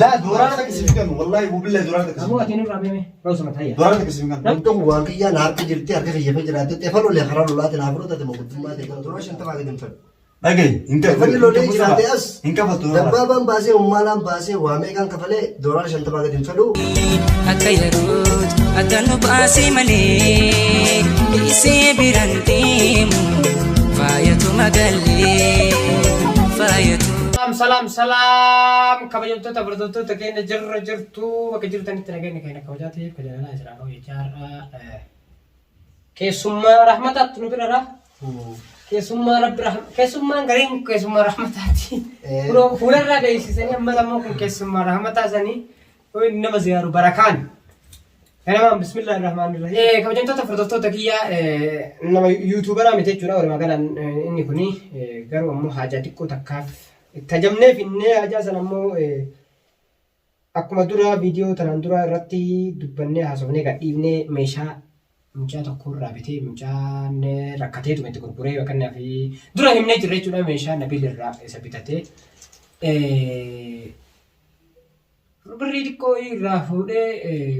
لا دورانك كسبكن والله وبالله دورانك أبو أتيني رابي روسة متهيأ دورانك كسبكن أنت هو كي أنا عارف جرتي عارف كيف يفجر تفروا اللي خرالوا لا تنعبروا تتم قلت ما تقدر تروح أنت ما قدم فر أجي إنك فلو ليه جراتي أس إنك فتو دبابا باسي ومالا باسي وامي كان كفله دوران أنت ما قدم فلو أكيروت أدنو باسي ملي بيسي برانتيم فايتو مقالي فايتو سلام كبيرتو تبردو تكين جرتو وكجرتني تنكين كين كوجاتي كجانا إسرائيل يجار كيسما رحمة تنبرة كيسما رب رحمة كيسما غريم كيسما رحمة تاتي برو فولا رجعي سيسني أما لما كيسما رحمة تاسني وإنما زيارو بركان أنا بسم الله الرحمن الرحيم كبيرتو تبردو تكيا إنما يوتيوبر أمي تجورا ولا مكان إني كوني غير أمو حاجاتكو تكاف تجمعنا في النهاية أجازنا مو أكما دورا فيديو تنان دورا راتي دبنا حسبنا كإبنة مشا مشا تكون رابطة مشا نركضه تو متكون بري وكنا في دورا همنا جريتنا مشا نبيل الراب سبيتته بريد كوي رافوده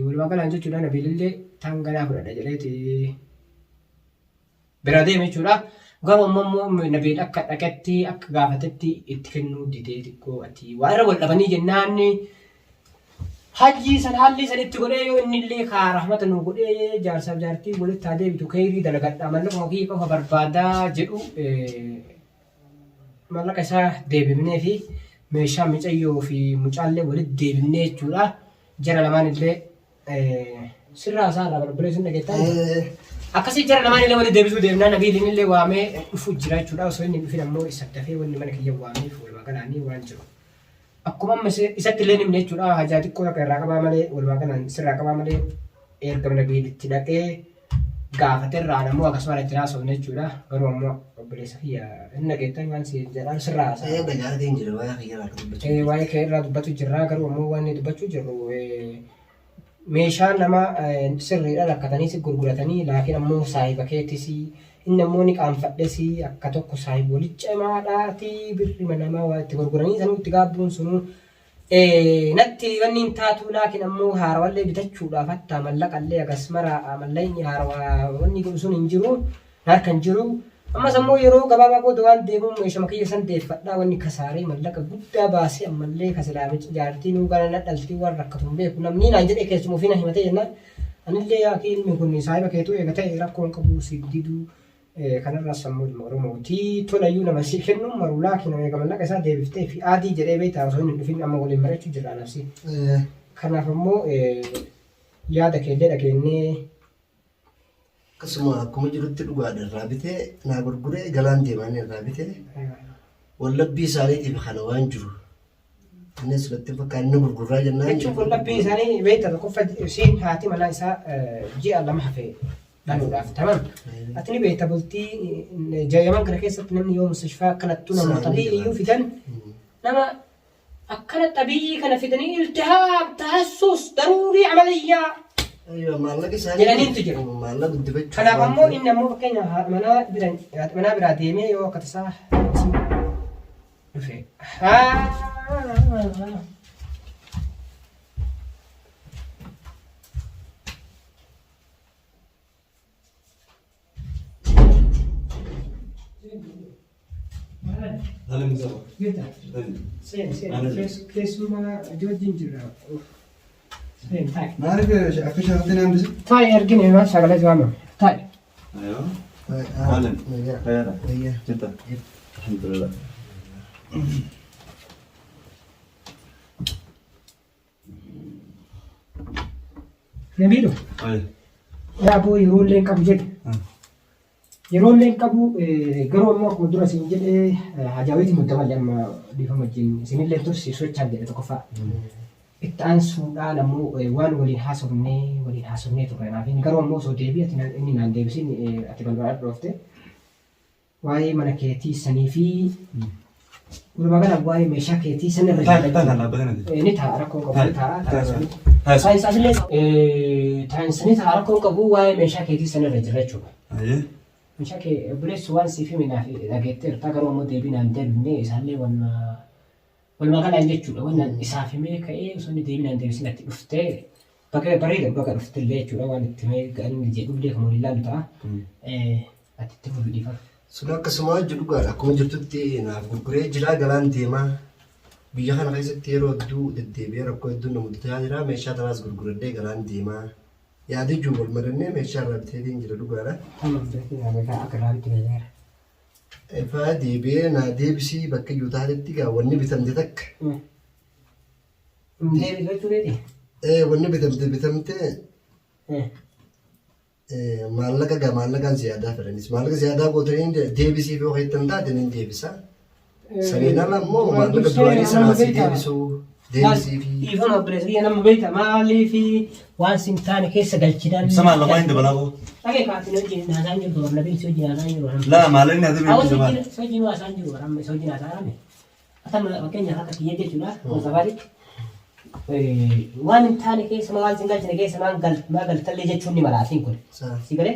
ولما كان عنده جونا نبيل اللي تانغنا فردا جلتي برادة مشورا قالوا ماما نبيل أكتي أكغافتي إتكنوا ديتيكو أتي وأنا ولا بني جناني حجي سنحلي سنتقولي إن اللي خا رحمة نقولي جار سب جارتي قولي تادي بتوكيري دلقت عملك مكي كه بربادا جدو مالك إسا دبي مني في مشى متأيو في مجال ولد دبي مني جورا جرا لمان اللي سر سارة بربليزن نجتان أكاسي جرا لمان اللي ولد دبي دبنا نبي لين اللي وامي فوجرا جورا وسوين في نمو إسقطه وين منك يوامي فول ما كان عني وانجرو أكما مسي إسات اللي نمني جورا حاجاتي كولا كراكا بعمله ولا كان سراكا بعمله إيركم نبي تلاقي قافة الرعنا مو أكسر التراس وني جورا غير مو بليس هي إنك جتان وان سي جرا سرا إيه بجار دين جرا ويا خيرا إيه واي كيرا دبتو جرا غير مو وان دبتو جرو meeshaan nama sirriidha rakkatanii si gurguratanii laakiin ammoo saahiba keettisi inni ammoo ni qaanfadhesi akka tokko saahiba walitti cimaadhaati birrima namaa waa itti gurguranii sanuu itti gaabbuun sunuu natti wanni hin taatu laakiin ammoo haarawallee bitachuudhaaf hatta mallaqallee agas mara mallayni haarawaa wanni kun sun hin jiru harkan jiru ammas ammoo yeroo gabaabaa booda waan deemuun meeshama kiyya san deeffadhaa wanni kasaaree mallaqa guddaa baasee ammallee kasilaamechi jaartii nuu gara nadhaltii waan rakkatuun beeku namni naan jedhee keessumaa ofii na himatee jennaan anillee yaakii ilmi kun saahiba keetuu eega ta'e rakkoon qabu siif diduu kanarraa sammuu dhimma oromootii tolayyuu nama sii kennuun maruu laakiin eega mallaqa isaa deebiftee fi adii jedhee beektaa osoo hin dhufin amma waliin marachuu jirra nafsi kanaaf ammoo yaada keellee dhageenyee Kasuma akkuma jirutti dhugaadha irraa bitee naa gurguree galaan deemanii irraa bitee wallabbii isaaniitiif kana waan jiru innis irratti fakkaan inni gurguraa jennaan jechuun wallabbii isaanii beektaa tokkoffa siin haati manaa isaa ji'a lama hafee dhaluudhaaf tamam ati ni beektaa bultii jayaman kana keessatti namni yoo mustashfaa akkanattuu namoota xabiiyyuu fidan nama akkana xabiiyyii kana fidanii iltihaab tahassus daruurii amaliyyaa أيوة مالك سهل جلانين تجري مالك دبج أنا بمو إن مو بكينا منا براديمي يو كتسا نفي هلا مزور جدا سين كيس ما جوجين جرا ما أعرف أكو شغلتين عم بس تاي أرجعني ما شغلة زمان تاي أيوه هلا خير هي جدا الحمد لله نبيلو أي يا أبو يرون لين كابو جد يرون لين كابو قروا ما كم درا سنجل حاجاتي مدمر لما بيفهم الجن سنين اللي ترسي سويت شاد تكفى التأنسون مو وان ولين حاسبني تقريبا في نقرأ مو صوت ديبي إني نان ديبسين أتبال بعد رفته واي منكتي سنيفي ولما قال واي مشاكتي سنة رجال لا بدنا نتها ركون قبو نتها ساينس أصلي تانسني تها ركون قبو واي مشاكتي سنة رجال شو أيه مشاكل بليس وان سيفي من في لقيت تقرأ مو ديبي نان ديبني سهلي وانا walumaa galaan jechuudha waan isaaf himee ka'ee osoo inni deebinaan deebisin atti dhuftee bakka bareeda bakka dhuftillee jechuudha waan itti himee inni jedhu beekamu ilaalu ta'a ati itti fuudhu dhiifama. Sun akkasuma hojii dhugaadha akkuma jirtutti naaf gurguree jira galaan deemaa biyya kana keessatti yeroo hedduu deddeebi'ee rakkoo hedduun nama mudataa jira meeshaa tanaas gurguradhee galaan deemaa yaada ijuu wal madannee meeshaa irraa biteetiin jira dhugaadha. Akka raabiti fayyadaara. Ifaa deebi'ee naa deebisii bakka iyyuu taatetti gaa wanni bitamte takka. Deebisachuu beekti? Wanni bitamte maallaqaan ziyaadaa fedhanis maallaqa ziyaadaa gootanii deebisiif yoo heettan taate ni deebisa. Saniin ala immoo maallaqa duraanii sanaasii deebisuu deebisiifi. Dhiifama bireesii nama beekta maaliifi waan sin taane keessa galchinaan. Isa maallaqa hin dabalaquu. Dhagee kaatiin hojii naasaan jiru warra beeksisa hojii naasaan jiru. Laa maallaqni ati beeksisa maal? Hojii naasaan jiru warra hojii naasaan rame. Atama fakkeenyaaf akka kiyya jechuudha wasafaatitti. Waan hin taane keessa waan sin galchine keessa maa galtallee jechuun ni malaatiin kun. Si galee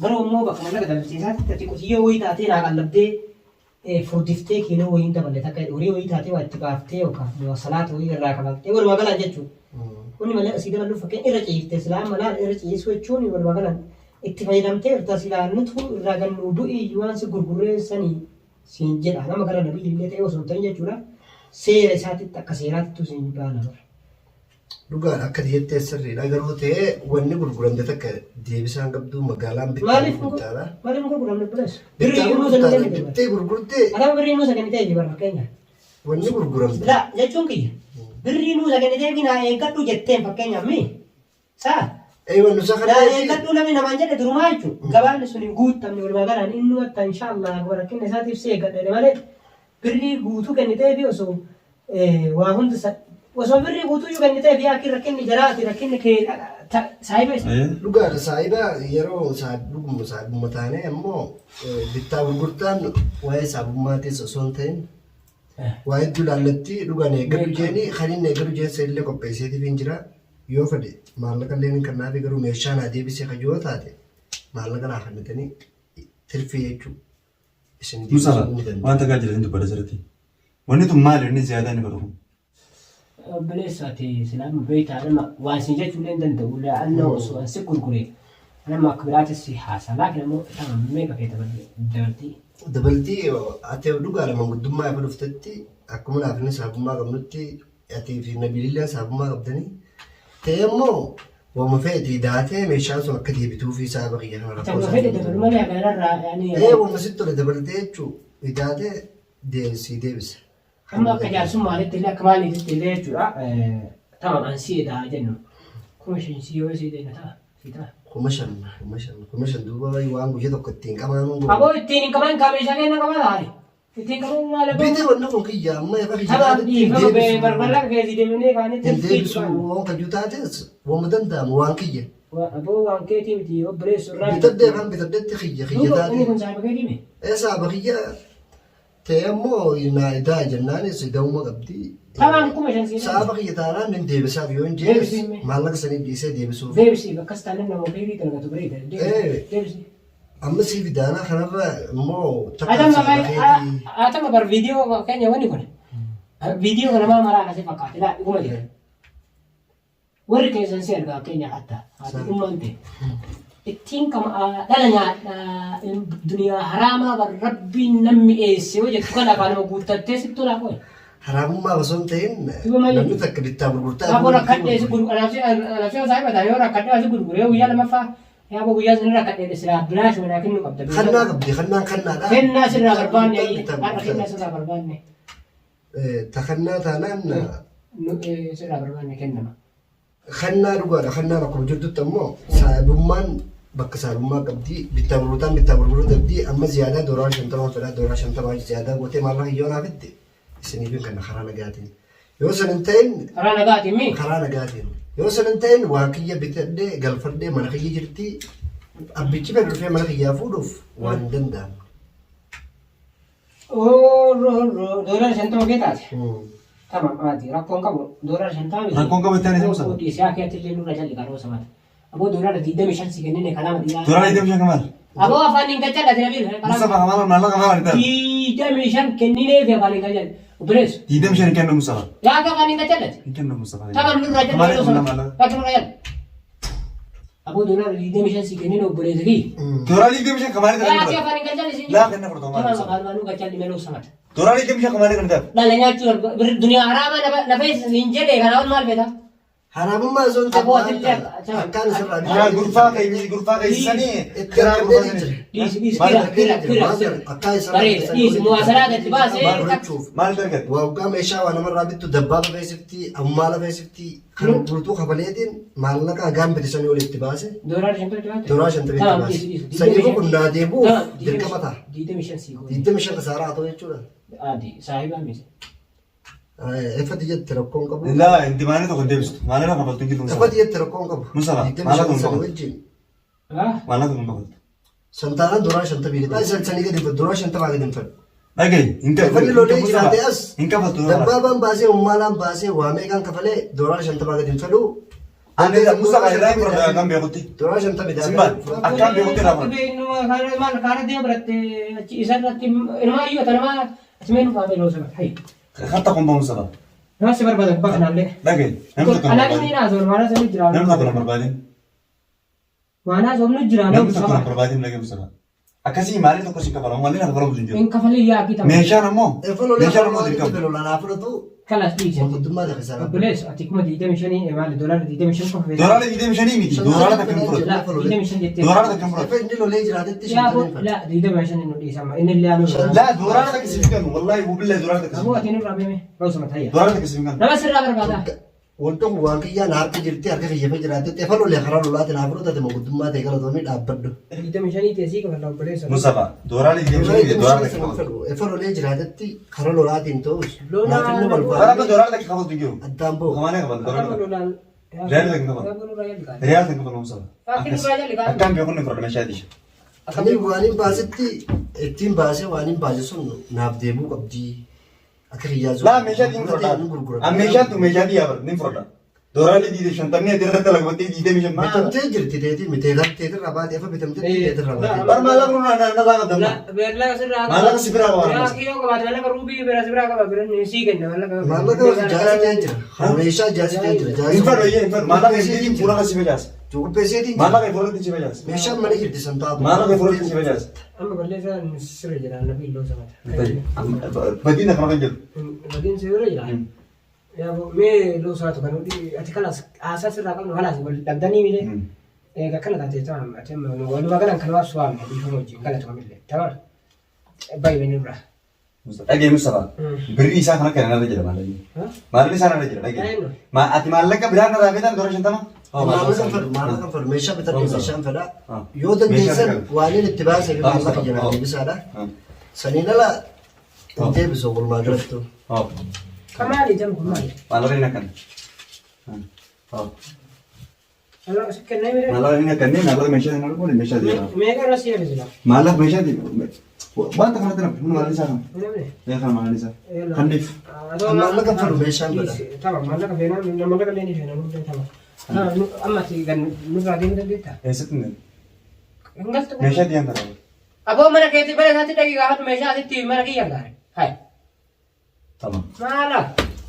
garuu immoo bakka mallaqa dalbisiisaatti ati qotiyyoo wayii taatee naa qallabdee furdiftee kiiloo wayii dabalee takka horii wayii taatee waa itti baaftee yookaan salaata wayii irraa qabattee walumaa galaan jechuudha. Kunni malee asii dabaluu fakkeenya irra ciiftee silaa malaan irra ciisuu jechuun walumaa galaan itti fayyadamtee irra silaa nutu irraa gannu du'ii waan si gurgureessanii siin jedha nama gara nabii illee ta'ee osoo hin ta'in jechuudha. Seera isaatitti akka seeraattu siin baana bara. Dhugaan akka jettee sirriidha garuu ta'ee wanni gurguramte takka deebisaan qabdu magaalaan Maaliif gurguramne bilees? bittee gurgurtee Adama birrii nuusa kennitee fi bara fakkeenya. wanni gurguramte. La jechuun kiyya. Birrii nuusa kennitee fi naa eeggadhu jetteen fakkeenyaaf mi? Saa? Wanni isa Naa eeggadhu namni namaan jedhe durumaa jechuudha. Gabaanni sun hin guutamne walumaa galaan inni wata inshaallah bara kenna isaatiif si eeggadhe malee birrii guutuu kennitee fi osoo waa hunda osoo birrii guutuu yoo kennitee fi akka rakkinni jaraati rakkinni kee saayiba isa. Dhugaadha saayiba yeroo saabummaa taane ammoo bittaa gurgurtaan waa'ee saabummaatis osoo hin ta'in waa hedduu laallatti dhugaan eeggadhu jeeni kan inni eeggadhu jeensa illee qopheesseetiif hin jira yoo fedhe maallaqa illee hin kannaafi garuu meeshaa naa deebisee kan yoo taate maallaqa naa kennitanii tirfii jechuudha. Musa waan tagaa jiran dubbata sirriitti. Wanni tun maali inni ziyaadaa inni godhu? Bileessaati silaama beektaa nama waan siin jechuu illee hin danda'u anna osoo ansi gurgure nama akka biraatis haasa laakiin ammoo nama meeqa feeta dabaltii. Dabaltii ati dhugaadha manguddummaa ifa dhuftetti akkuma naafni saabummaa qabnutti ati fi nabilillee saabummaa qabdanii ta'e immoo wama feeti daatee meeshaan sun akka deebituufi isaa baqiyya kana rakkoo isaa. Fedhe dabalu malee agararraa yaani. Wama sitti tole dabaltee jechuun daatee deebisa. Amma akka jaarsummaalitti illee akka maaliitti illee jechuudha. Tama ansiidha jennu. Kuma shansi yoo isii deena ta'a. Fitaa. Kuma shan duuba waan guyyaa tokko ittiin qabaanu. Aboo ittiin hin qaban qabeessaa kenna qaba taa'e. Ittiin qaban maal aboo. Bitee wanna kun kiyya amma efa kiyya. Tamaa dhiifama barbaada keessi deemnee kaanitti. Deebisu waan kayyuu taates waan danda'amu waan kiyya. Aboo waan keetii miti obboleessu irraa. Bitaddeetti kiyya taate. Inni kun saaba keetii mi? Saaba kiyya. Ta'e ammoo naayidaa jennaanis da'uma qabdi. Tamaan kuma shansiidha. Saaba kiyya taanaan ni deebisaaf yoo hin jees maallaqa sanii dhiisee deebisuuf. Deebisiif akkas taanaan nama keetii dalagatu bareeda. Deebisi. Amma sii fidaanaa kanarra immoo Atama bar viidiyoo keenya wanni kun. Viidiyoo kana maa maraa akkasii fakkaate laa dhuguma jira. Warri keessan si argaa keenya hatta. Haati dhummaan ta'e. Ittiin kama dhala nyaadhaa duniyaa haraamaa bar rabbiin namni eesse yoo jettu kan afaan nama guuttattee sittuu laa qoye. Haraamummaa osoo hin ta'in namni takka bittaa gurgurtaa. Aboo rakkadhee si gurguree alaabsii isaa himataa yoo rakkadhee si gurguree guyyaa lamaffaa yaa guyyaa sinni rakkadhee silaa bilaash manaa kennu qabda. Kannaa qabdi kannaadha. Kennaa sirraa barbaanne haadha kennaa sirraa barbaanne. Takannaa taanaan. Sirraa barbaanne kennama. Kannaa dhugaadha kannaa akkuma jirtutti ammoo saabummaan bakka saabummaa qabdi bittaa gurgurtaa qabdi amma ziyaadaa dooraa 50 fedhaa dooraa 50 ziyaadaa gootee maallaqa yoo naaf itti isiniif kan karaa nagaatiin yoo san hin ta'in karaa nagaatiin mi karaa nagaatiin yoo san hin ta'in waa kiyya bitadhee galfadhee mana kiyya jirti abbichi fedhu dhufee mana kiyyaa fuudhuuf waan hin danda'amu. Dooraa 50 keetaati. Tamam mati rakkoon qabu dooraa 50. Rakkoon qabu itti aanee musa. Dhiisee akka itti jennu irra jalli qaroo samata. Aboo dooraa 25 si kennine kalama dhiiraa. Dooraa 25 kamal. Aboo afaan hin gachaa dha tirabiin. Musa bahamaa maallaqa maa walidha. 25 kennine fi afaan hin gachaa. وبليز ديدم شان كان مصطفى يا كمان إنك جلت كان مصطفى طبعا من رجل ما لكم ما لكن رجل أبو دولار ديدم مشان سيكنين وبليز كي دورالي ديدم شان كمان يا كمان إنك جلت لا كنا فرضا طبعا ما قال ما نوقع جلت ملو سمعت دورالي ديدم شان كمان كنا لا لا يا تشور بالدنيا حرام نفيس نينجل كان أول مال بيتا حرام ما زون أبو أتلك كان سر يا غرفة كي سني كرام ديس كيرا بريد ديس مواصلات التباس ما الدرجة وقام إيشا وأنا مرة بيتو دبابة فيسفتي أمالة فيسفتي خلوا بلوتو خبليتين مالك أقام بتسني ولا التباسة دولار شنطة جوات دورا شنطة بتباسة سنيرو كنا ديبو دركمتا ديدم مشان سيكو ديدم مشان كسارة أتوه يجورا عادي صاحبها ميز إفت يجت تركون كبو لا انت ما نتو كنت بس ما نرى قبل تنجي إفت يجت تركون كبو مصطفى ديدم ما مشان لكم سني قبل وجين ها ما لكم قبل سنتانا دورا شنطة بيجت سني كده دورا شنطة ما كده فل لكن انت فل لو ليه جراتي أس انت فتو دبابة باسة أمالة باسة وامي كان كفله دورا شنطة ما كده فلو انا مصطفى لا يفرض كم بيقولي دورا شنطة بيجت سيمبل اكم بيقولي رامن إنه هذا ما كارد دي برت إذا رت إنما أيوة ترى ما اسمه فاهم لو سمع هاي خطكم بمصطفى ما سبر بدك بقى نعله لكن أنا كني نازل وانا زمن جرا نعم تكون بربادين وانا زمن جرا نعم تكون بربادين لكن مصطفى أكاسي مالي تو كسي كفر مالي نفر مزنجو إن كفلي يا كده ميشان مو فلو ميشان مو ليه ديكم فلو لا نافلو تو خلاص ديجي مقدمة ده خسارة بليز أتيكم ديدم مشاني مال دولار ديدم مشان كم دورال يدي مشاني ميتي دورال تكم فرد لا ديدم مشان جت دورال تكم فرد فين لو ليه جراتي يا أبو تشتري لا ديدم مشان إنه دي سما إن اللي أنا لا دورال تكسي كانوا والله وبالله دورال تكسي أبو أتيني رابي لو سمعت هيا دورال تكسي كانوا لا بس الرابر بعدها وانتو وانكي يا نهار كجرتي أركي في يفي جراتي تفلو ليه خرالو لا تنافلو تاتي مقدمة ده كلا دومي دابردو ديدم مشاني تيسي كم لو بليز مصطفى دورال يدي مشاني دورال تكم فرد فلو ليه جراتي خرالو لا تنتوش لو لا نافلو ولا بالفا دورال تكم فرد بيجو الدامبو كمان قبل دورال ريال ريال تكم فرد ريال تكم فرد مصطفى أكم بيكون فرد مشاديش أني وانين باسيتي اتين باسي وانين باسي سنو نابديبو قبدي أكري يازو لا مشادي فرد أم مشاد تو مشادي يا فرد نفرد دورال يدي شنطني أدير تلقى بدي يدي مشان ما بتمتى جرتي تيتي متيلك تيتي رباطي أفا بتمتى تيتي رباطي بر ما لك رونا نلا قدام لا بيرلا سر ما لك سبرا يا قوار كيو كبات ولا كروبي بيرا سبرا كبات نسي كنا ولا مالك جاسي تيجر هريشا جاسي تيجر جاسي إنفر ويه إنفر ما لك يدي पूरा कसी बजास जो पैसे दी ما لك يفرق تيجي बजास मेशा मने गिरती संता ما لك يفرق تيجي बजास أما بلي زان سر جرا النبي لو سمعت بدينا كمان جد بدين سر جرا يا أبو مي لو سمعت كانوا دي أتكلم أساس الرقم خلاص بدني ميله إيه كلا تاتي تمام أتم ولو ما كان كلام سوام بيفهموا جين كلا تمام ميله تمام باي بيني برا أجي مصطفى بري إنسان خنا كنا نرجع مالي مالي سان نرجع أجي ما أتي مالك كبران نرابيتان دورش أنت ما ما كان فر मेशा بتر मेशा فدا يود الديسن وانين اتباع سبي ما الله جنا بس هذا سنين لا انت بسوق ما قرفتو كمالي جنب كمالي مالي نكن هلا سكننا ميله مالي نكن مالي مشى نقول مشى دي ميجا راسي بزلا مالك مشى دي ما أنت خنا تنا مالي سان من يا خنا مالي سان خنيف ما كان فر मेशा فدا تمام مالك فينا مالك ليني فينا تمام أما تيجان نزرع دين دلتا إيه انقلت مشى دي أنت أبو منا كيتي بلد هاتي دقيقة هات مشى هاتي منا كي يلا هاي تمام مالا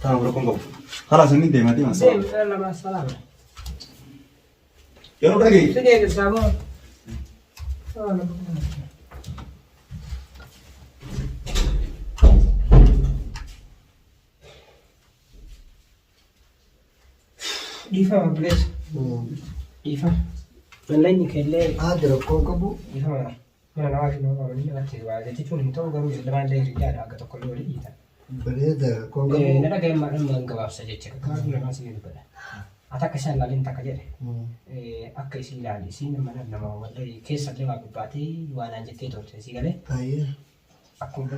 تمام ركون خلاص ننتهي ما تيجي زين يلا مع السلامة يا رب رجع سيدي السلام ديفا بليز ديفا من لين كله هذا ركون كبو ديفا أنا عارف إنه هو من اللي هتسوي إذا تشوفون أنتوا قالوا زمان ليه رجال أقطع كل ولي إذا بريد كون كبو نرى كم مرة نقابل سجى كمان لما سجى بده أتاك كسر لالين تكجره أكيد سي لالي سي نمنا نما والله كيس اللي ما بباتي وأنا جت تورت سي قاله أيه أكون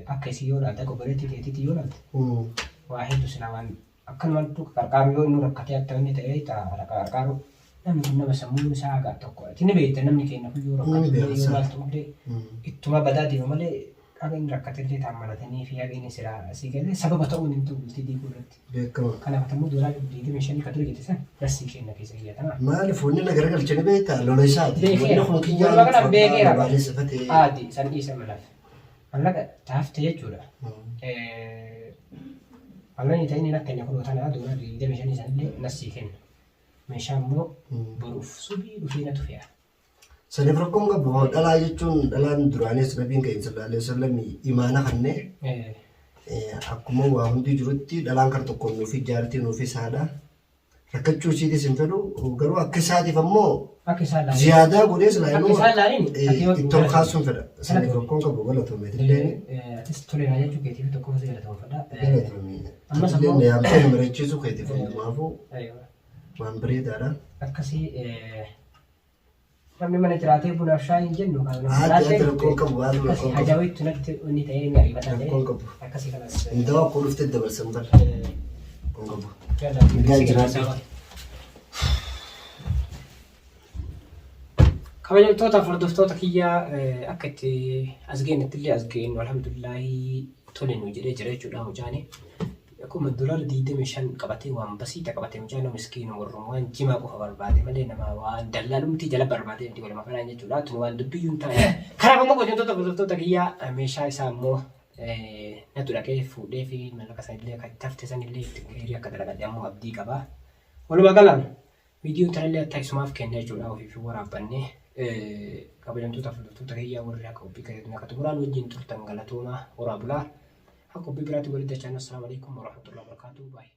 أكيد سي يولا ده كبرتي تيتي يولا واحد سنوان أكن من تو كاركارو يو نور كتير توني تأي تا كاركارو نمني كنا بسموه ساعة تكو تيني بيت نمني كنا في يورو يورو تمدي إتما بدأ دي مملي أبين ركعت اللي تعمل تاني فيها بيني سلا سيجله سبب تقول إنتو قلتي دي قلت بيكون كنا بتمو دولار دي مشاني كتير جت سان بس يشيلنا في سيجله تمام ما الفوني نقدر قال شنو بيتا لو ليش عادي بيكير ممكن ولا بقى بيكير بعدين سفتي عادي سان إيش ملاف Mallaqa taafte jechuudha. Mallaqni ta'in akka inni kun tanaa doona 25 sanillee nasii kenna. Meeshaa immoo boruuf subii dhufee na tufeera. Saniif rakkoon qabu dhalaa jechuun dhalaan duraanis nabiin keenya sallallahu alaihi wasallam imaana kannee akkuma waa hundi jirutti dhalaan kan tokko nuufi jaartii nuufi saadha. Rakkachuu isiitis hin fedhu garuu akka isaatiif ammoo ziyaadaa godhee silaa ittoo kaasuun fedha. Saniif rakkoon qabu galatoomeet illee. Atis toleeraa jechuu keetiif tokko gosa galatoomfadha. Galatoomee. Illee yaamtee nu mirachiisuu keetiif hundumaafuu waan bareedaadha. Akkasii namni mana jiraatee bunaaf shaayii hin jennu kan rakkoon qabu waan rakkoon qabu. Hajaawitti natti inni ta'ee inni ariifatan Rakkoon qabu. akkasii kanas. Indawa akkoo dhuftee dabarsan bara. Rakkoon qabu. Migaa jiraatu. Kabajamtoota hordoftoota kiyyaa akka itti as geenyetti illee as geenyu alhamdulillahi tole nu jedhee jira jechuudha mucaanii. Akkuma dolar 25 qabatee waan basiita qabatee mucaan miskiina warruun waan jimaa qofa barbaade malee nama waan dallaalumti jala barbaade itti waluma kanaan jechuudha. Tun waan dubbiyyuun taa'e. Kanaaf ammoo hojjettoota hordoftoota kiyyaa meeshaa isaa immoo natu dhaqee fuudhee fi mallaqa isaa illee akka tafte san illee heerii akka dalagadhe ammoo abdii qaba. Walumaa galaan viidiyoon tanallee taasisumaaf kenna jechuudha ofiif waraabbannee kabajamtoota hordoftoota kiyyaa warri akka qophii akka xumuraan wajjin turtan galatooma waraabulaa. Aku bibirati wali dacana. Assalamualaikum warahmatullahi wabarakatuh. Bye.